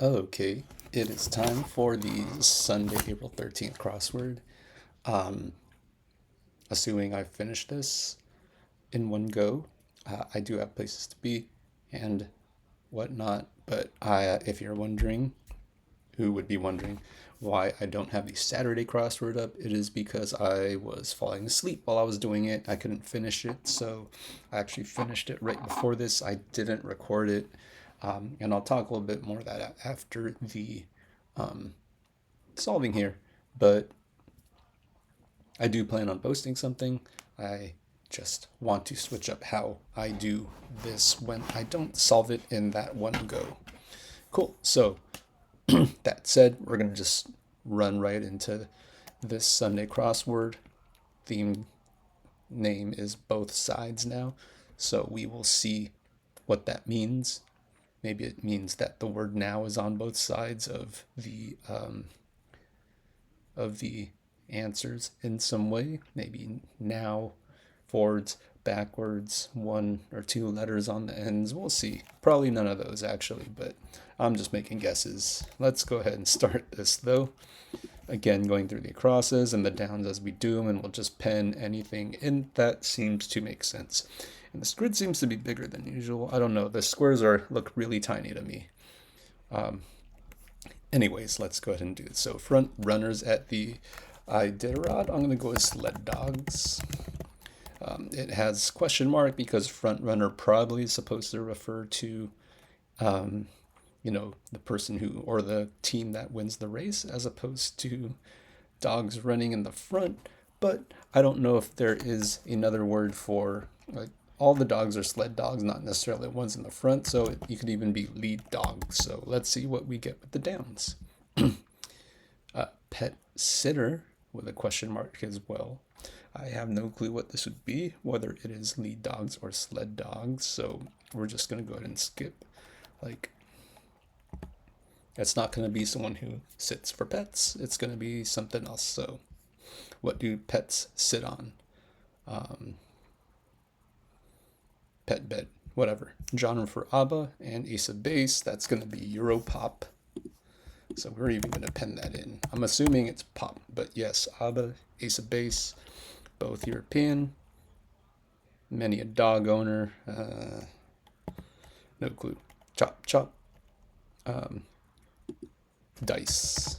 Okay, it is time for the Sunday, April 13th crossword. Um, Assuming I finish this in one go, I do have places to be and whatnot, but if you're wondering, who would be wondering why I don't have the Saturday crossword up, it is because I was falling asleep while I was doing it. I couldn't finish it, so I actually finished it right before this. I didn't record it, and I'll talk a little bit more of that after the um, solving here. But I do plan on posting something. I just want to switch up how I do this when I don't solve it in that one go. Cool. So that said, we're going to just run right into this Sunday crossword. Theme name is both sides now. So we will see what that means. Maybe it means that the word now is on both sides of the answers in some way. Maybe now, forwards, backwards, one or two letters on the ends. We'll see. Probably none of those actually, but I'm just making guesses. Let's go ahead and start this though. Again, going through the crosses and the downs as we do them, and we'll just pen anything in that seems to make sense. And this grid seems to be bigger than usual. I don't know. The squares look really tiny to me. Anyways, let's go ahead and do it. So front runners at the Iditarod. I'm going to go with sled dogs. It has question mark because front runner probably is supposed to refer to, the person who or the team that wins the race as opposed to dogs running in the front. But I don't know if there is another word for like all the dogs are sled dogs, not necessarily the ones in the front. So you could even be lead dogs. So let's see what we get with the downs. Pet sitter with a question mark as well. I have no clue what this would be, whether it is lead dogs or sled dogs. So we're just going to go ahead and skip. Like, it's not going to be someone who sits for pets. It's going to be something else. So what do pets sit on? Pet bed, whatever. Genre for ABBA and Ace of Base. That's going to be Europop. So we're even going to pen that in. I'm assuming it's pop, but yes, ABBA, Ace of Base, both European. Many a dog owner. No clue. Chop, chop. Dice.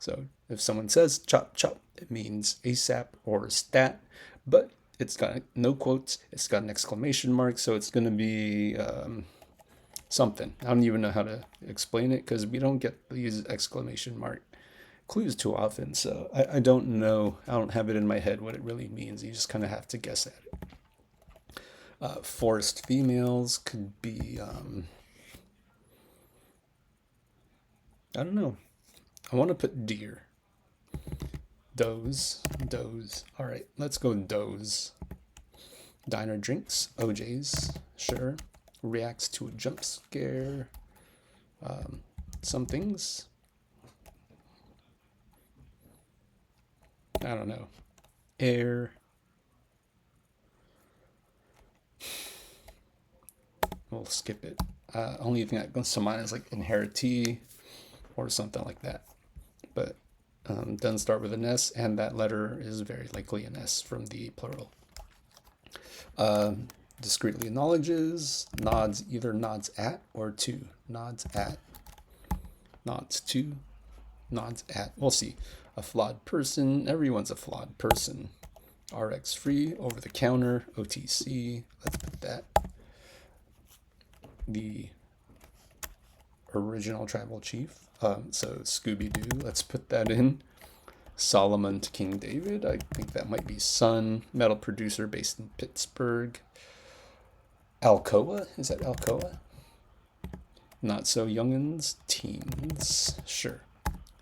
So if someone says chop, chop, it means ASAP or stat, but it's got no quotes. It's got an exclamation mark, so it's going to be something. I don't even know how to explain it because we don't get these exclamation mark clues too often. So I don't know. I don't have it in my head what it really means. You just kind of have to guess at it. Forest females could be, I don't know. I want to put deer. Does. All right, let's go does. Diner drinks, OJ's, sure. Reacts to a jump scare. Some things. I don't know. Air. We'll skip it. Only thing that comes to mind is like inheritee or something like that. But doesn't start with an S, and that letter is very likely an S from the plural. Discreetly acknowledges, nods, either nods at or to. Nods at, nods to, nods at. We'll see. A flawed person, everyone's a flawed person. RX free, over the counter, OTC, let's put that. The original tribal chief, so Scooby-Doo, let's put that in. Solomon to King David, I think that might be son. Metal producer based in Pittsburgh. Alcoa, is that Alcoa? Not so youngins, teens, sure.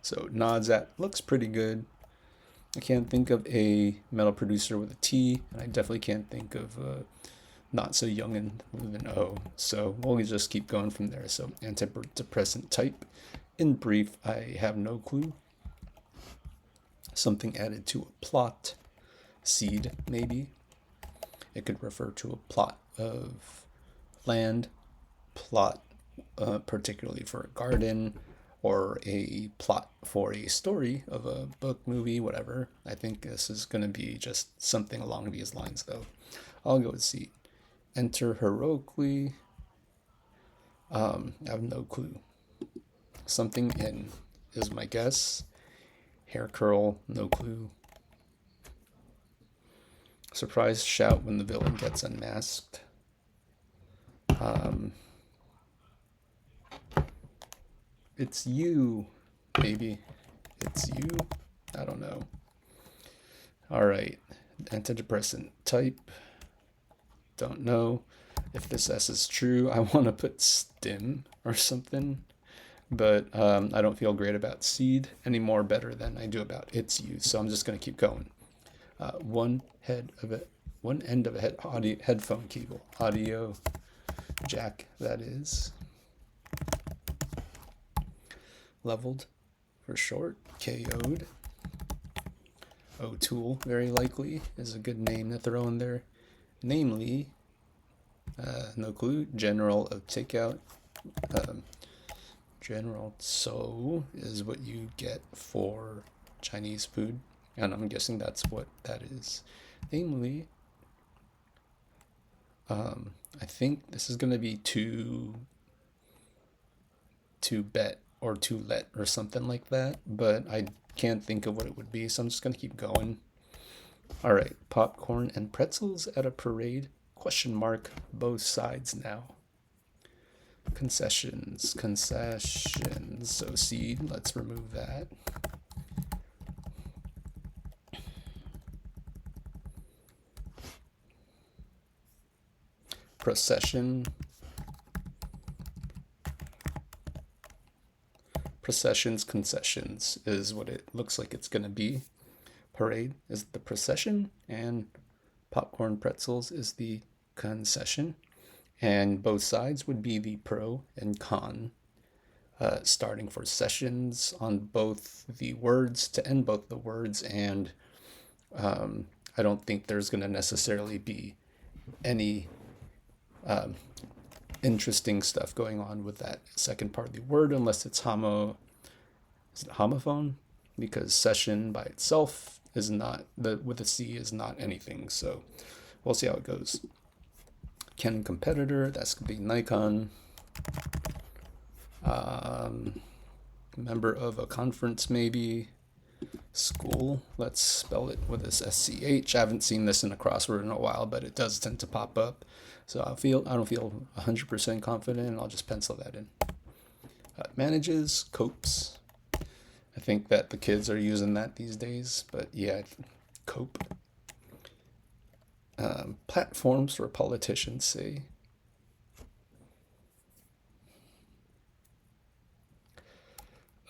So nods at, looks pretty good. I can't think of a metal producer with a T, and I definitely can't think of not so youngin with an O. So we'll just keep going from there. So antidepressant type. In brief, I have no clue. Something added to a plot. Seed, maybe. It could refer to a plot of land, plot particularly for a garden or a plot for a story of a book, movie, whatever. I think this is going to be just something along these lines, though. I'll go with C. Enter heroically. I have no clue. Something in is my guess. Hair curl, no clue. Surprise shout when the villain gets unmasked. It's you, maybe. It's you? I don't know. All right. Antidepressant type. Don't know. If this S is true, I want to put stim or something. But I don't feel great about seed any more better than I do about its use. So I'm just going to keep going. One end of a headphone cable. Audio jack, that is. Leveled for short. KO'd. O'Toole, very likely, is a good name to throw in there. Namely, no clue. General of takeout. General so is what you get for Chinese food, and I'm guessing that's what that is. Namely, I think this is going to be to bet or to let or something like that, but I can't think of what it would be, so I'm just going to keep going. All right, popcorn and pretzels at a parade? Question mark, both sides now. Concessions, so seed, let's remove that. Processions concessions is what it looks like it's going to be. Parade is the procession, and popcorn pretzels is the concession, and both sides would be the pro and con, starting for sessions on both the words to end both the words, and I don't think there's going to necessarily be any interesting stuff going on with that second part of the word unless it's homophone, because session by itself is not, with a C is not anything, so we'll see how it goes. Canon competitor, that's going to be Nikon. Member of a conference, maybe. School, let's spell it with this SCH. I haven't seen this in a crossword in a while, but it does tend to pop up. So I don't feel 100% confident, and I'll just pencil that in. Manages, copes. I think that the kids are using that these days, but yeah, cope. Platforms for politicians, say.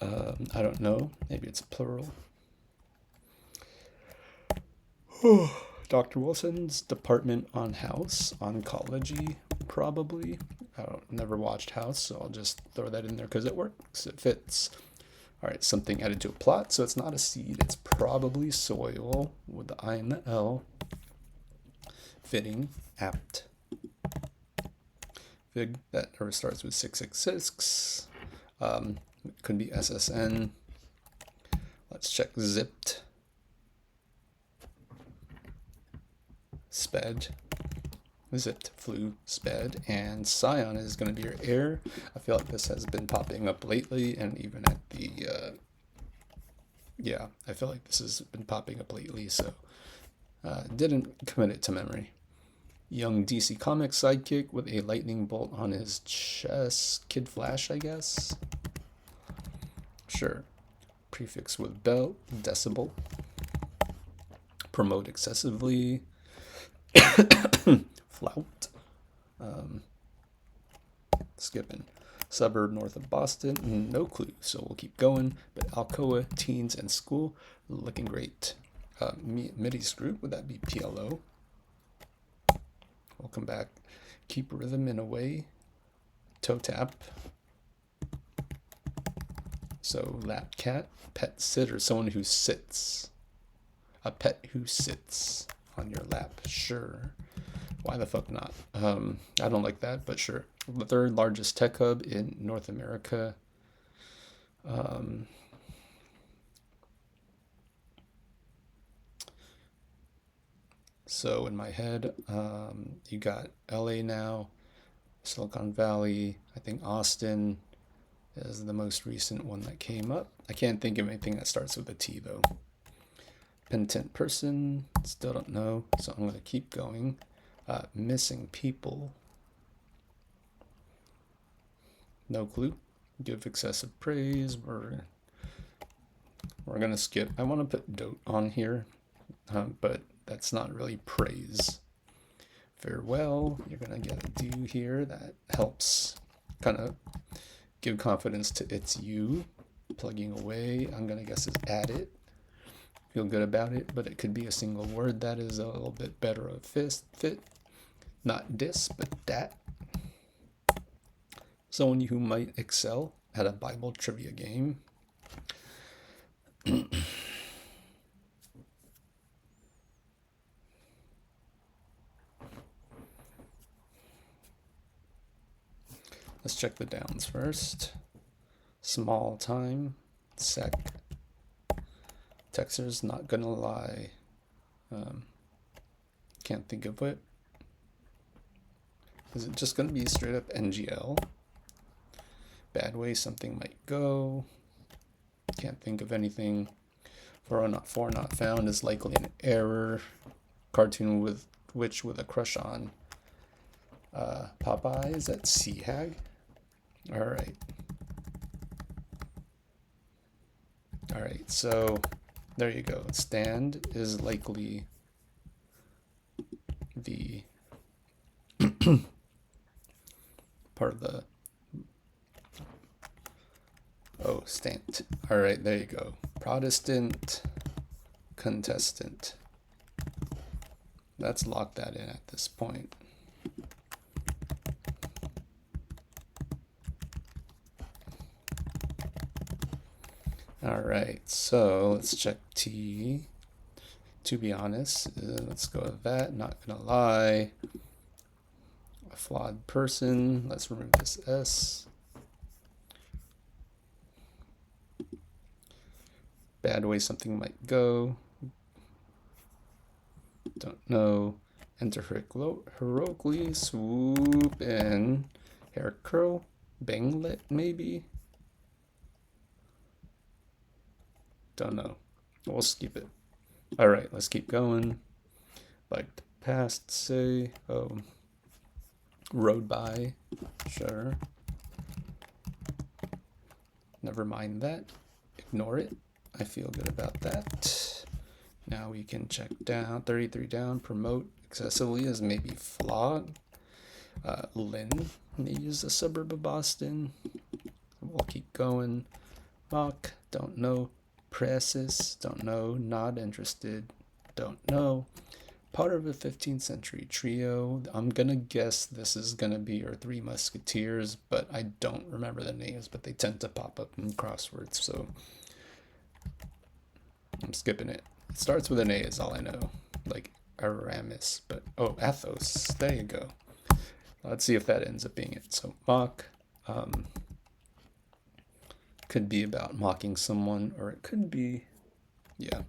I don't know. Maybe it's plural. Dr. Wilson's department on House, oncology, probably. Never watched House, so I'll just throw that in there because it works. It fits. All right, something added to a plot, so it's not a seed. It's probably soil with the I and the L. Fitting, apt. Fig, that never starts with 666. It could be SSN. Let's check zipped. Sped. Zipped, flew, sped, and Scion is going to be your air. I feel like this has been popping up lately, and even at the, yeah, I feel like this has been popping up lately, so didn't commit it to memory. Young DC Comics sidekick with a lightning bolt on his chest. Kid Flash, I guess. Sure. Prefix with bell, decibel. Promote excessively. Flout. Skipping. Suburb north of Boston, no clue, so we'll keep going. But Alcoa, teens, and school, looking great. Mideast group, would that be PLO? We'll come back. Keep rhythm in a way. Toe tap. So lap cat, pet sitter, someone who sits. A pet who sits on your lap, sure. Why the fuck not? I don't like that, but sure. The third largest tech hub in North America. Um, so in my head, you got LA now, Silicon Valley. I think Austin is the most recent one that came up. I can't think of anything that starts with a T though. Penitent person, still don't know, so I'm going to keep going. Missing people, no clue. Give excessive praise, we're going to skip. I want to put dote on here, but that's not really praise. Farewell, you're going to get a do here that helps kind of give confidence to it's you. Plugging away, I'm going to guess is add it. Feel good about it, but it could be a single word that is a little bit better of fit. Not dis, but dat. Someone who might excel at a Bible trivia game. Let's check the downs first. Small time, sec. Texter's not gonna lie. Can't think of it. Is it just gonna be straight up NGL? Bad way something might go. Can't think of anything. 404 not found is likely an error. Cartoon with witch with a crush on Popeye. Is that Sea Hag? Alright. Alright, so there you go. Stand is likely the part of the stant. Alright, there you go. Protestant contestant. Let's lock that in at this point. Alright, so let's check T. To be honest, let's go with that. Not gonna lie. A flawed person. Let's remove this S. Bad way something might go. Don't know. Enter heroically. Swoop in. Hair curl. Banglet maybe. Don't know. We'll skip it. Alright, let's keep going. Like the past, say. Oh. Rode by. Sure. Never mind that. Ignore it. I feel good about that. Now we can check down. 33 down. Promote excessively is maybe flawed. Lynn maybe is a suburb of Boston. We'll keep going. Mock. Don't know. Presses, don't know. Not interested, don't know. Part of a 15th century trio. I'm gonna guess this is gonna be your Three Musketeers, but I don't remember the names, but they tend to pop up in crosswords, so I'm skipping it. It starts with an A is all I know, like Aramis, but oh, Athos, there you go. Let's see if that ends up being it. So mock, could be about mocking someone, or it could be, yeah,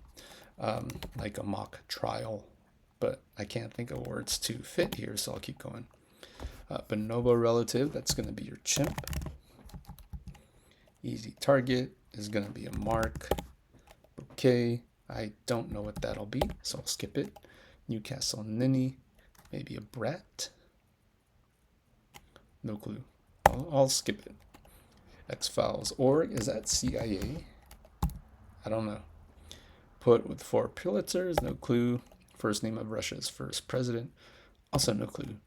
like a mock trial, but I can't think of words to fit here, so I'll keep going. Bonobo relative, that's going to be your chimp. Easy target is going to be a mark. Okay, I don't know what that'll be, so I'll skip it. Newcastle ninny, maybe a brat. No clue. I'll skip it. X-Files org, is that CIA? I don't know. Put with 4 Pulitzers, no clue. First name of Russia's first president, also no clue.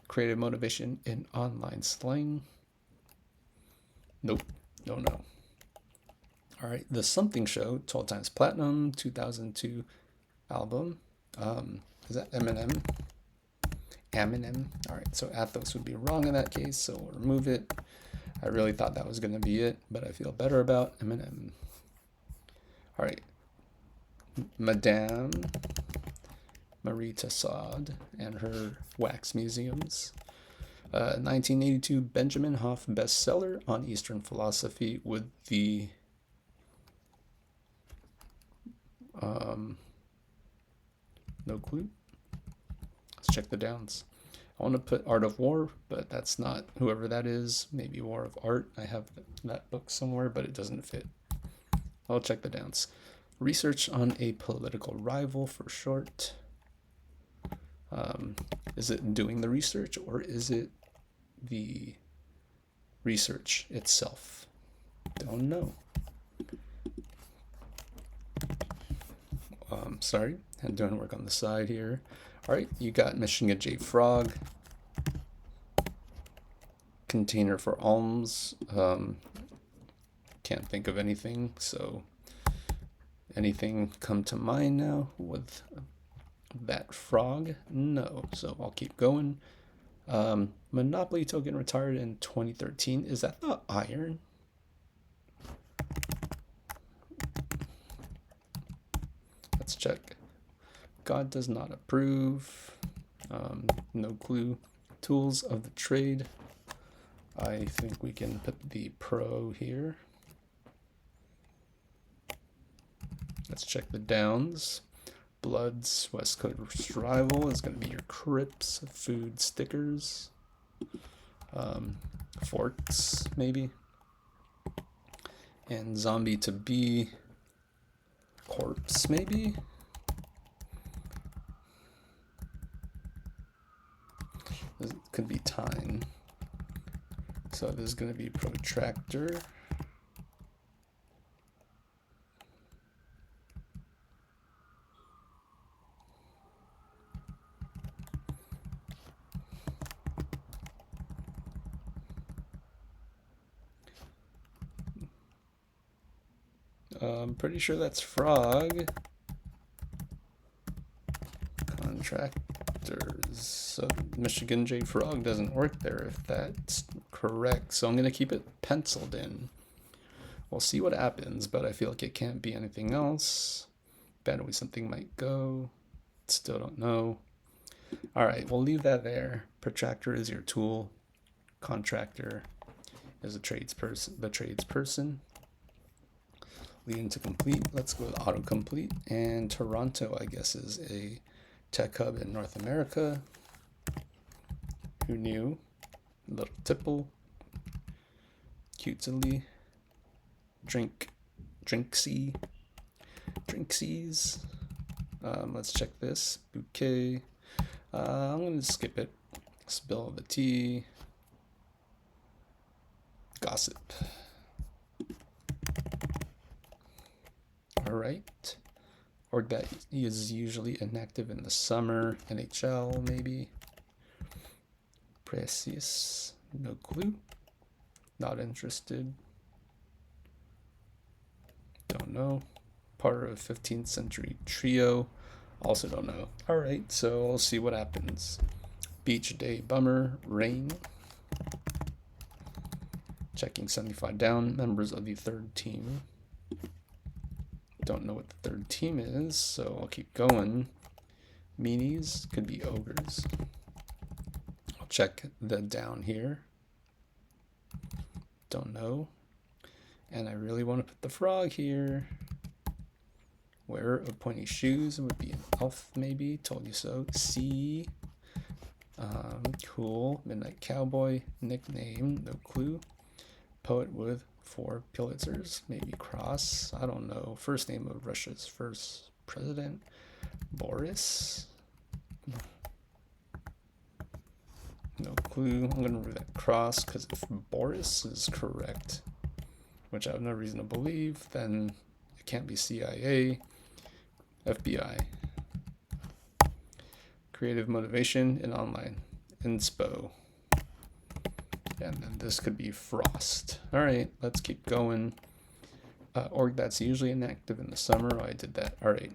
Creative motivation in online slang. Nope, don't know. All right, The Something Show, 12 times platinum, 2002 album. Is that Eminem? Eminem. All right, so Athos would be wrong in that case, so we'll remove it. I really thought that was going to be it, but I feel better about Eminem. All right, Madame Marie Tussaud and her wax museums. 1982 Benjamin Hoff bestseller on Eastern philosophy with the no clue. Let's check the downs. I want to put Art of War, but that's not whoever that is. Maybe War of Art. I have that book somewhere, but it doesn't fit. I'll check the downs. Research on a political rival for short. Is it doing the research or is it the research itself? Don't know. Sorry, I'm doing work on the side here. All right, you got Michigan J Frog. Container for alms. Can't think of anything, so anything come to mind now with that frog? No, so I'll keep going. Monopoly token retired in 2013. Is that the iron? Let's check. God does not approve. No clue. Tools of the trade. I think we can put the pro here. Let's check the downs. Bloods, West Coast Rival is going to be your Crips, food stickers, forks maybe, and Zombie to be corpse maybe. This could be time. So this is going to be protractor. I'm pretty sure that's frog. Contractors. So Michigan J Frog doesn't work there if that's correct. So I'm going to keep it penciled in. We'll see what happens, but I feel like it can't be anything else. Badly something might go. Still don't know. All right, we'll leave that there. Protractor is your tool. Contractor is the tradesperson. Leading to complete. Let's go with autocomplete. And Toronto, I guess, is a tech hub in North America. Who knew? Little tipple. Cutesily. Drinksies. Let's check this. Bouquet. I'm going to skip it. Spill the tea. Gossip. All right. Org that is usually inactive in the summer. NHL, maybe. Precious. No clue. Not interested. Don't know. Part of 15th century trio. Also don't know. All right, so we'll see what happens. Beach day bummer. Rain. Checking 75 down. Members of the third team. Don't know what the third team is, so I'll keep going. Meanies could be ogres. I'll check the down here. Don't know. And I really want to put the frog here. Wearer of pointy shoes would be an elf, maybe. Told you so. C. Cool. Midnight Cowboy. Nickname. No clue. Poet with 4 Pulitzers. Maybe Cross. I don't know. First name of Russia's first president. Boris. No clue. I'm going to remove that Cross because if Boris is correct, which I have no reason to believe, then it can't be CIA. FBI. Creative motivation in online. Inspo. And then this could be Frost. All right, let's keep going. Org that's usually inactive in the summer. Oh, I did that. All right.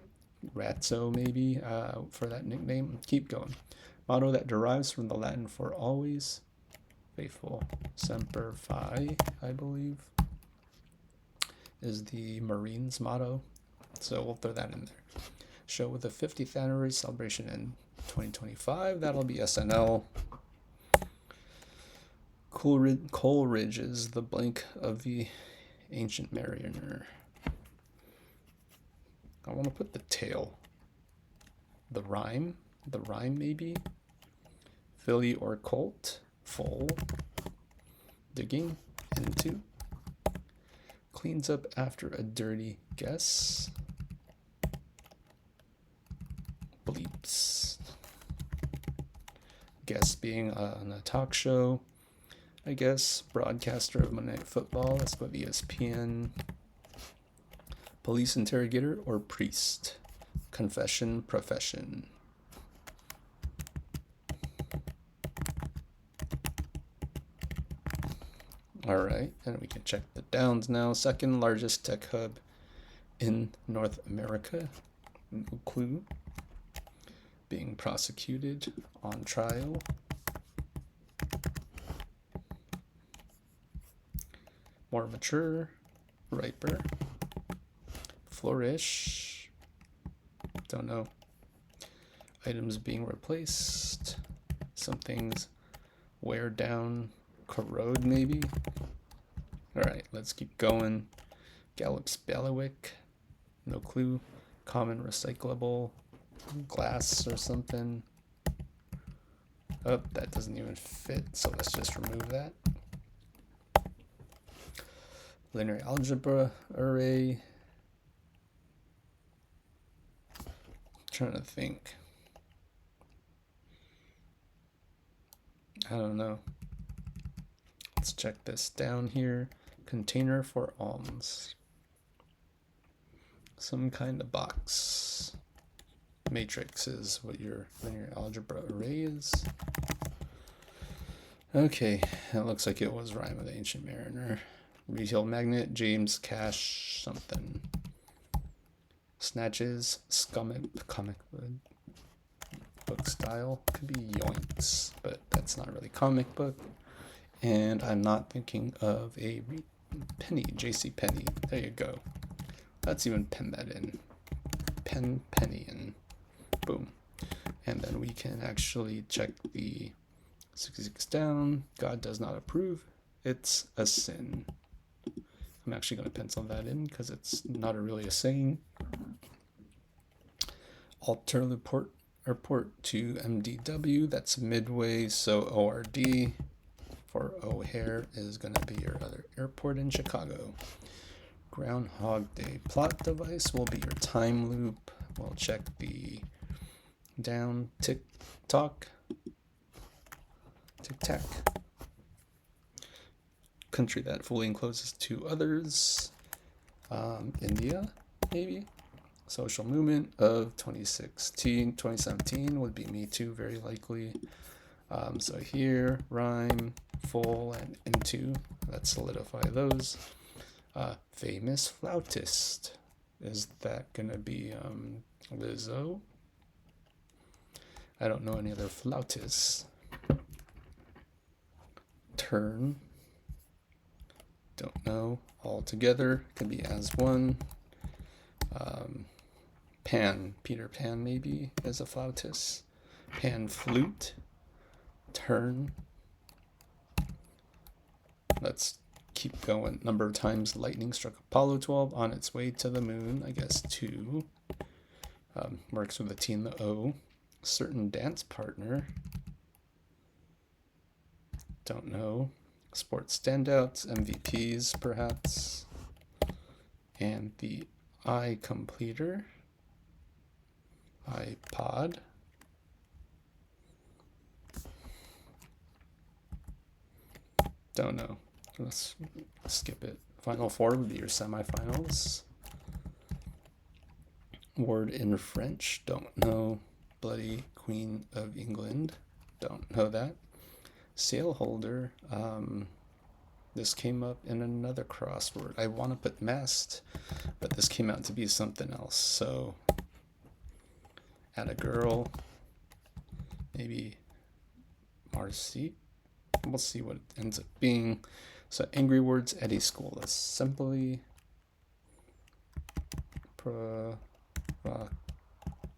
Ratso, maybe, for that nickname. Keep going. Motto that derives from the Latin for always. Faithful. Semper Fi, I believe, is the Marines motto. So we'll throw that in there. show with the 50th anniversary celebration in 2025. That'll be SNL. Coleridge is the blank of the Ancient Mariner. I want to put the tail. The rhyme maybe. Philly or Colt. Full. Digging into. Cleans up after a dirty guess. Bleeps. Guest being on a talk show, I guess. Broadcaster of Monday Night Football. Let's go with ESPN. Police interrogator or priest. Confession, profession. All right, and we can check the downs now. Second largest tech hub in North America. No clue. Being prosecuted, on trial. More mature, riper. Flourish. Don't know. Items being replaced. Some things wear down, corrode maybe. All right, let's keep going. Gallup's bailiwick. No clue. Common recyclable. Glass or something. Oh, that doesn't even fit, so let's just remove that. Linear algebra array. Trying to think. I don't know. Let's check this down here. Container for alms. Some kind of box. Matrix is what your linear algebra array is. Okay, it looks like it was Rhyme of the Ancient Mariner. Retail magnet, James Cash something. Snatches, comic book style. Could be yoinks, but that's not really comic book. And I'm not thinking of a penny, JC Penny. There you go. Let's even pen that in. Penny in. Boom. And then we can actually check the 66 down. God does not approve. It's a sin. I'm actually going to pencil that in because it's not really a saying. Alter report to MDW. That's Midway. So ORD for O'Hare is going to be your other airport in Chicago. Groundhog Day plot device will be your time loop. We'll check the down tick tack. Country that fully encloses two others. India, maybe. Social movement of 2017 would be Me Too, very likely. So here, rhyme, full, and into. Let's solidify those. Famous flautist. Is that gonna be Lizzo? I don't know any other flautists. Turn. Don't know. All together. Could be as one. Pan. Peter Pan maybe as a flautist. Pan flute. Turn. Let's keep going. Number of times lightning struck Apollo 12 on its way to the moon. I guess 2. Works with a T and the O. Certain dance partner. Don't know. Sports standouts, MVPs perhaps. And the eye completer. iPod. Don't know. Let's skip it. Final four would be your semifinals. Word in French. Don't know. Bloody Queen of England. Don't know that. Sail holder. This came up in another crossword. I want to put mast, but this came out to be something else. So, add a girl. Maybe Marcy. We'll see what it ends up being. So, angry words at a school. Assembly.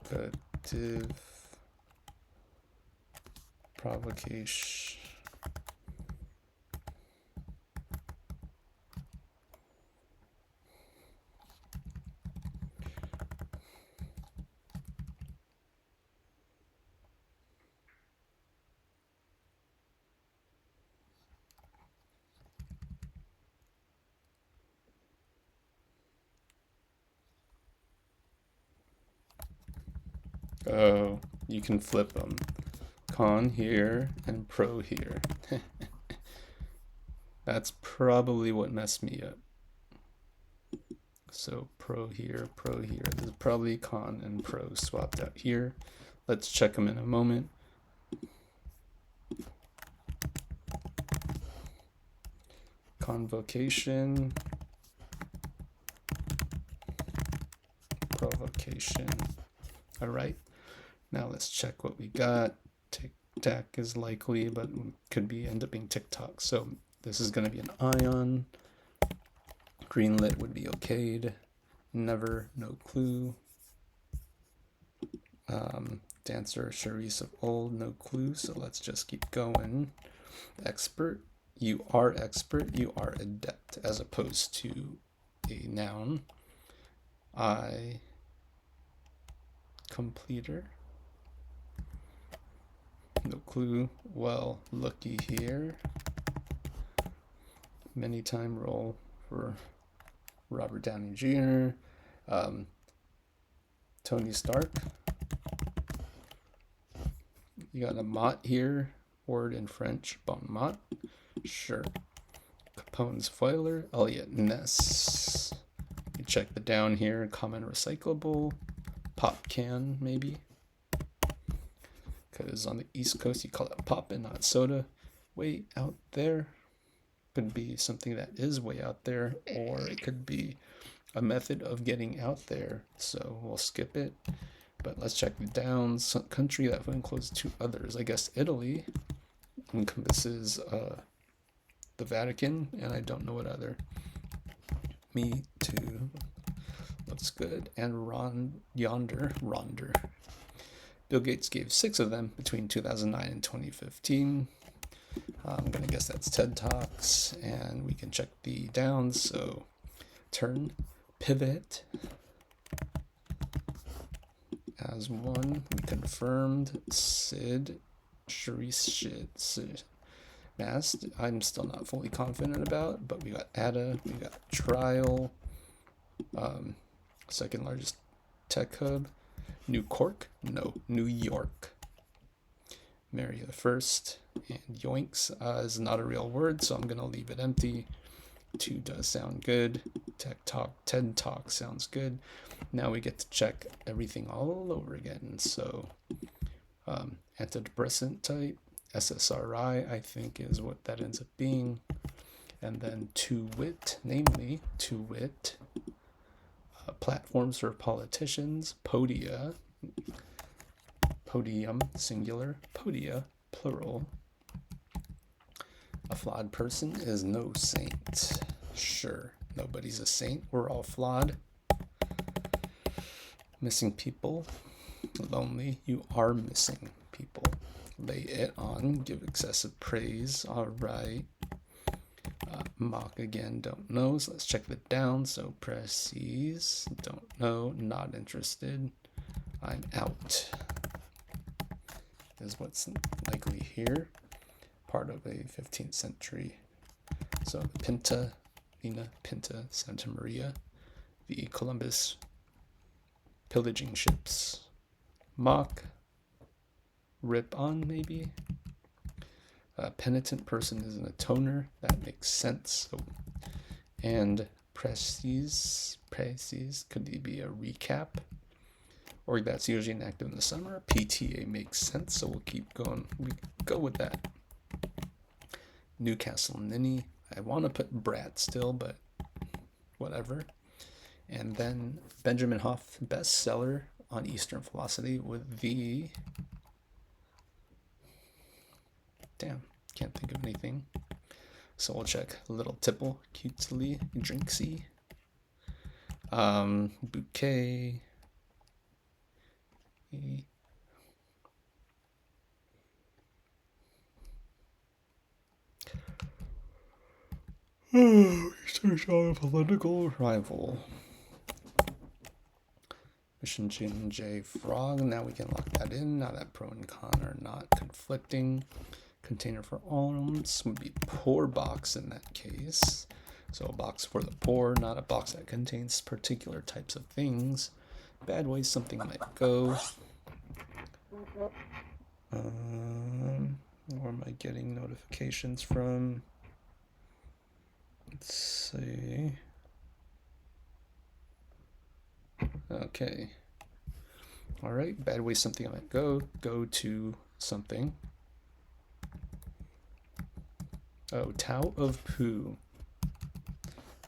provocative, provocation. Oh, you can flip them. Con here and pro here. That's probably what messed me up. So pro here, pro here. This is probably con and pro swapped out here. Let's check them in a moment. Convocation, provocation. All right, now let's check what we got. Tic-tac is likely, but could end up being TikTok. So this is going to be an ion. Greenlit would be okayed. Never, no clue. Dancer, Charisse of old, no clue. So let's just keep going. Expert, you are expert, you are adept, as opposed to a noun. I, completer. No clue. Well, looky here. Many time role for Robert Downey Jr. Tony Stark. You got a mot here, word in French, bon mot. Sure. Capone's foiler, Elliot Ness. You check the down here, common recyclable, pop can maybe. Because on the East Coast you call it pop and not soda. Way out there. Could be something that is way out there, or it could be a method of getting out there. So we'll skip it. But let's check the downs. Some country that would include two others. I guess Italy encompasses the Vatican, and I don't know what other. Me too. Looks good. And Ronder. Bill Gates gave 6 of them between 2009 and 2015. I'm going to guess that's TED Talks, and we can check the downs. So turn, pivot. As one, we confirmed Sid, Charisse, Sid. Mast, I'm still not fully confident about, but we got ADA, we got Trial, second largest tech hub. New Cork? No, New York. Mary the First, and Yoinks is not a real word, so I'm going to leave it empty. 2 does sound good. TED Talk sounds good. Now we get to check everything all over again. So antidepressant type, SSRI, I think is what that ends up being. And then namely to wit, platforms for politicians, podium, singular, podia, plural. A flawed person is no saint. Sure, nobody's a saint. We're all flawed. Missing people. Lonely. You are missing people. Lay it on. Give excessive praise. All right. Mock again. Don't know. So let's check the down. So precis. Don't know. Not interested. I'm out. Is what's likely here. Part of a 15th century. So the Pinta, Santa Maria, the Columbus pillaging ships. Mock, rip on maybe. A penitent person is an atoner. That makes sense. So, and precis could be a recap, or that's usually enacted in the summer. PTA makes sense, so we'll keep going. We go with that. Newcastle Ninny. I want to put Brat still, but whatever. And then Benjamin Hoff, bestseller on Eastern philosophy with the... Damn, can't think of anything. So we'll check Little Tipple, Cutesly, Drinksy, Bouquet, Research on a political rival. Mission J Frog. Now we can lock that in. Now that pro and con are not conflicting. Container for arms would be poor box in that case. So a box for the poor, not a box that contains particular types of things. Bad ways something might go. Where am I getting notifications from? Let's see. Okay. All right. Bad way something might go. Go to something. Oh, Tao of Pooh.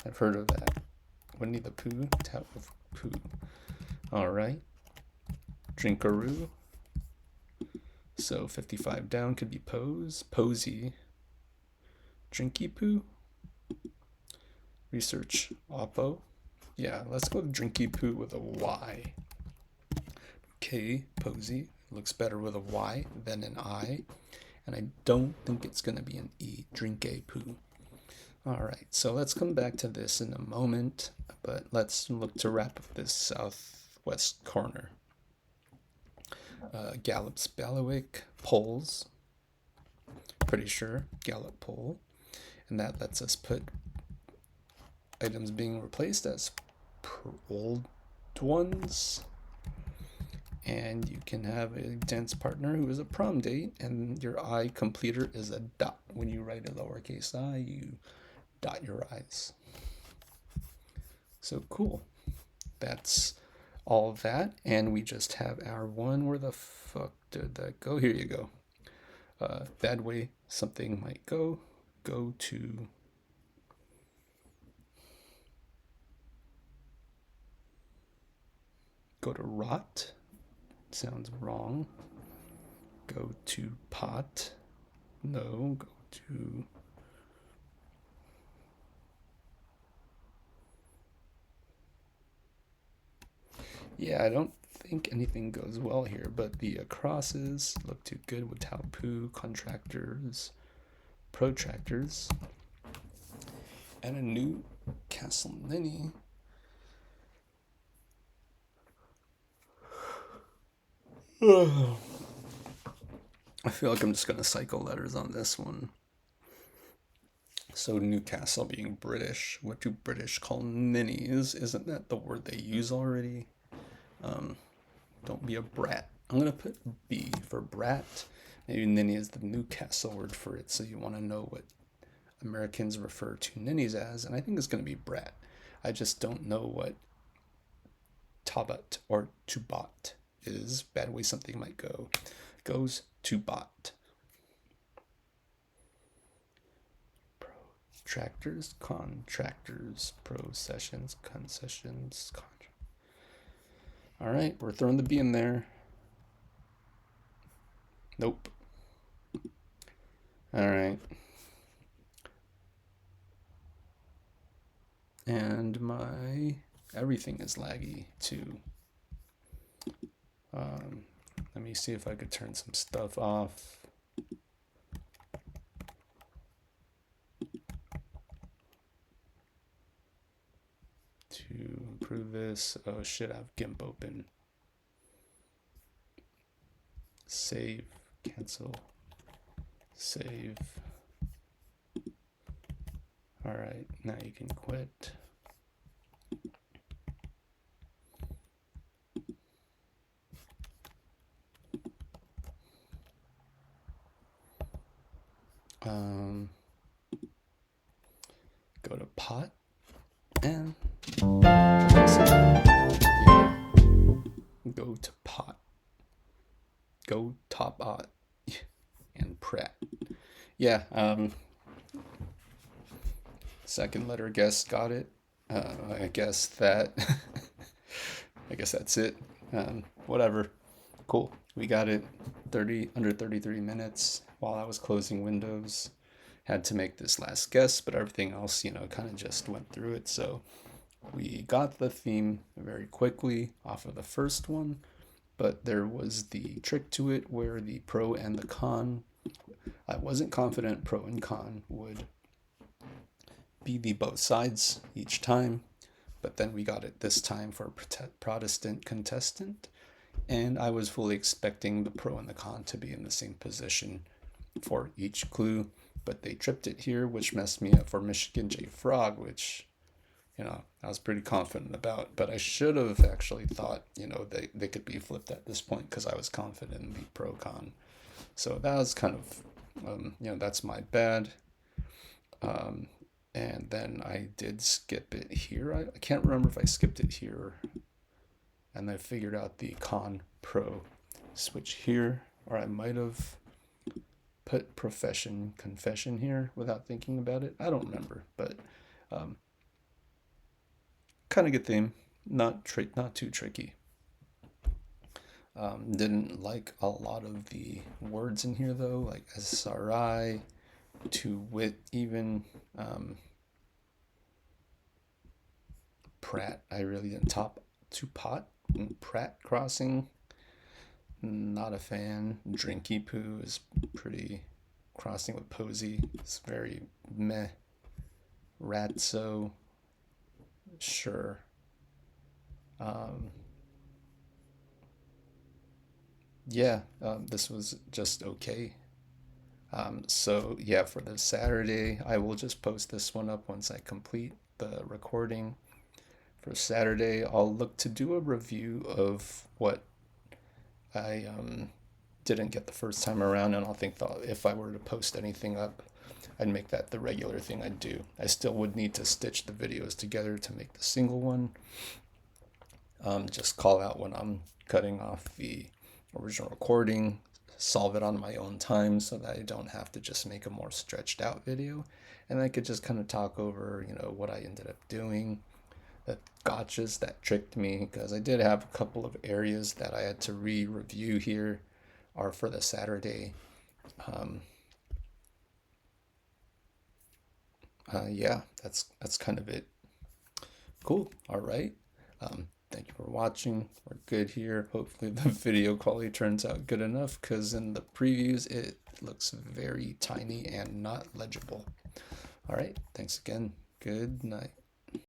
I've heard of that. Winnie the Pooh, Tao of Pooh. All right. Drinkaroo. So 55 down could be Pose. Posey. DRINKYPOO. Research Oppo. Yeah, let's go to DRINKYPOO with a Y. Okay, Posey. Looks better with a Y than an I. And I don't think it's going to be an E. DRINKYPOO. All right, so let's come back to this in a moment, but let's look to wrap up this southwest corner. Gallup's Bailiwick, Poles. Pretty sure, Gallup Pole. And that lets us put items being replaced as old ones. And you can have a dance partner who is a prom date, and your I completer is a dot. When you write a lowercase I, you dot your I's. So cool. That's all of that. And we just have our one. Where the fuck did that go? Here you go. Bad way something might go. Go to rot. Sounds wrong. Go to pot. No, go to yeah, I don't think anything goes well here, but the crosses look too good with Taopoo, contractors, protractors, and a new Castle Ninny. I feel like I'm just gonna cycle letters on this one. So Newcastle being British, what do British call ninnies? Isn't that the word they use already? Don't be a brat. I'm gonna put B for brat. Maybe ninny is the Newcastle word for it, so you want to know what Americans refer to ninnies as, and I think it's gonna be brat. I just don't know what tabat or tubat is. Bad way something might go. Goes to bot. Protractors, contractors, processions, concessions, all right, we're throwing the B in there. Nope. All right. And my everything is laggy too. Let me see if I could turn some stuff off. To improve this. Oh shit, I have GIMP open. Save, cancel, save. All right, now you can quit. Go to pot and go to pot. Go top ot and Pratt. Yeah, second letter guess got it. I guess that I guess that's it. Whatever. Cool. We got it. Under 33 minutes while I was closing windows. Had to make this last guess, but everything else, kind of just went through it. So we got the theme very quickly off of the first one, but there was the trick to it where the pro and the con, I wasn't confident pro and con would be the both sides each time, but then we got it this time for Protestant contestant, and I was fully expecting the pro and the con to be in the same position for each clue, but they tripped it here, which messed me up for Michigan J Frog, which, I was pretty confident about, but I should have actually thought, they could be flipped at this point because I was confident in the pro con. So that was kind of, that's my bad. And then I did skip it here. I can't remember if I skipped it here and I figured out the con pro switch here, or I might have put profession confession here without thinking about it. I don't remember, but kind of good theme, not too tricky. Didn't like a lot of the words in here though, like SRI, to wit, even Pratt. I really didn't top to pot and Pratt crossing. Not a fan. DRINKYPOO is pretty, crossing with Posey. It's very meh. Ratso, sure. This was just okay. So yeah, for the Saturday, I will just post this one up once I complete the recording. For Saturday, I'll look to do a review of what I didn't get the first time around, and I'll think that if I were to post anything up, I'd make that the regular thing I'd do. I still would need to stitch the videos together to make the single one. Just call out when I'm cutting off the original recording, solve it on my own time so that I don't have to just make a more stretched out video, and I could just kind of talk over, what I ended up doing, the gotchas that tricked me, because I did have a couple of areas that I had to re-review here, are for the Saturday. Yeah, that's kind of it. Cool. All right. Thank you for watching. We're good here. Hopefully the video quality turns out good enough, because in the previews it looks very tiny and not legible. All right. Thanks again. Good night.